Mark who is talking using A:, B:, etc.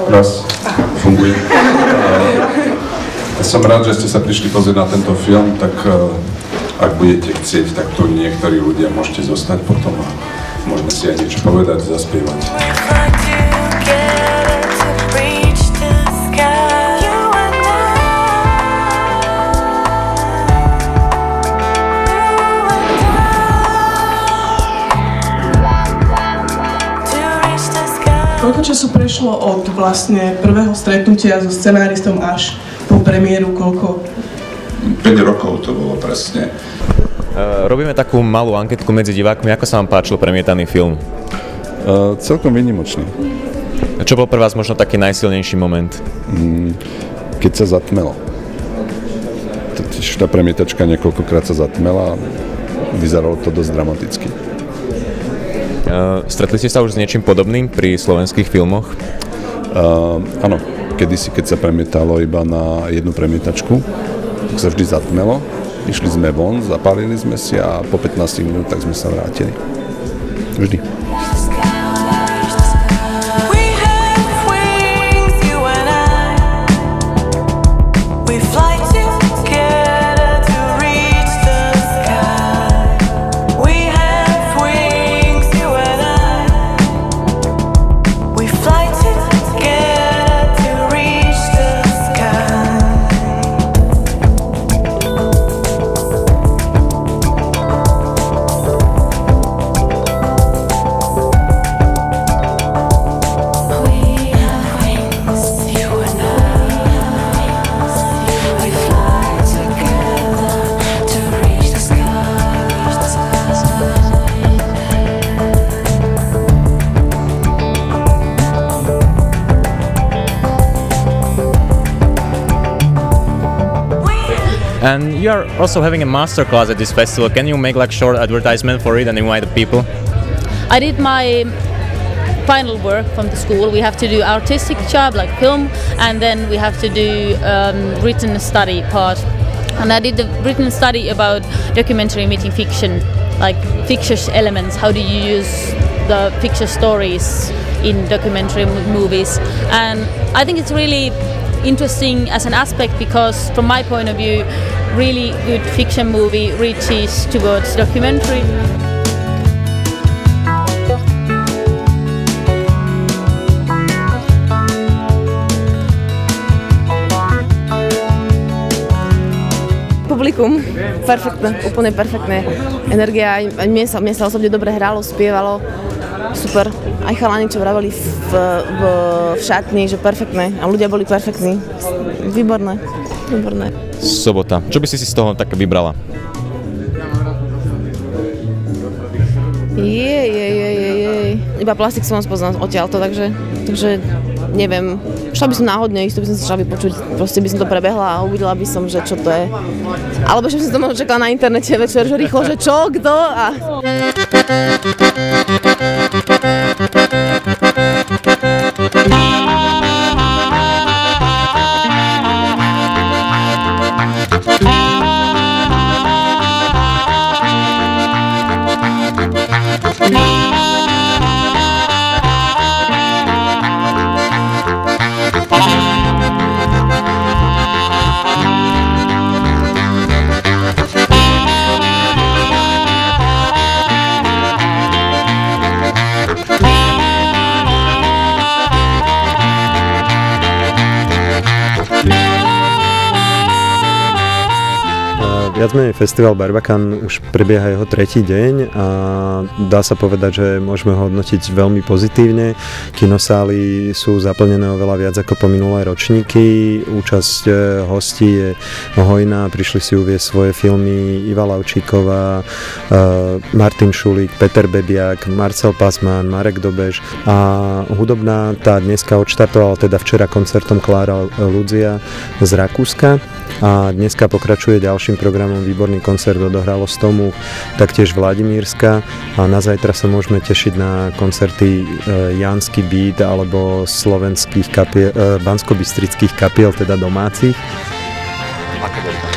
A: Raz. Funguje. Som rád, že ste sa prišli pozrieť na tento film, tak ak budete chcieť, tak tu niektorí ľudia môžete zostať potom a môžeme si aj niečo povedať, zaspievať.
B: Koľko času prešlo od vlastne prvého stretnutia so scenáristom až po premiéru, koľko?
A: 5 rokov to bolo presne.
C: Robíme takú malú anketku medzi divákmi. Ako sa vám páčil premietaný film?
D: Celkom výnimočný.
C: Čo bol pre vás možno taký najsilnejší moment?
D: Keď sa zatmelo. Tá premietačka niekoľkokrát sa zatmela a vyzeralo to dosť dramaticky.
C: Stretli ste sa už s niečím podobným pri slovenských filmoch?
D: Áno, kedysi, keď sa premietalo iba na jednu premietačku, tak sa vždy zatmelo, išli sme von, zapálili sme si a po 15 minútach sme sa vrátili. Vždy.
C: And you are also having a master class at this festival. Can you make like short advertisement for it and invite the people?
E: I did my final work from the school. We have to do artistic job like film, and then we have to do written study part. And I did the written study about documentary meeting fiction, like fictitious elements. How do you use the fictitious stories in documentary movies? And I think it's really interesting as an aspect because from my point of view really good fiction movie reaches towards documentary.
F: Publikum, perfektné, úplne perfektné. Energia, aj mne sa osobne dobre hralo, spievalo. Super. Aj chalani, čo vraveli v šatni, že perfektné. A ľudia boli perfektní. Výborné. Výborné.
C: Sobota. Čo by si z toho tak vybrala?
F: Iba Plastik som spoznal odtiaľto, takže neviem. Šla by som náhodne, isto by som sa šla vypočuť. Proste by som to prebehla a uvidela by som, že čo to je. Alebo že by som to možno čakala na internete večer, že rýchlo, že čo, kto a...
G: Viac menej festival Barbakan už prebieha jeho tretí deň a dá sa povedať, že môžeme ho hodnotiť veľmi pozitívne. Kinosály sú zaplnené oveľa viac ako po minulé ročníky. Účasť hostí je hojná, prišli si uviesť svoje filmy Iva Lavčíková, Martin Šulík, Peter Bebiak, Marcel Pasman, Marek Dobež a hudobná tá dneska odštartovala teda včera koncertom Klára Ludzia z Rakúska a dneska pokračuje ďalším programom výborný koncert odohralo z tomu taktiež Vladimírska a na zajtra sa môžeme tešiť na koncerty Jánsky Beat alebo slovenských kapiel, banskobystrických kapiel, teda domácich.
C: Aké boli to?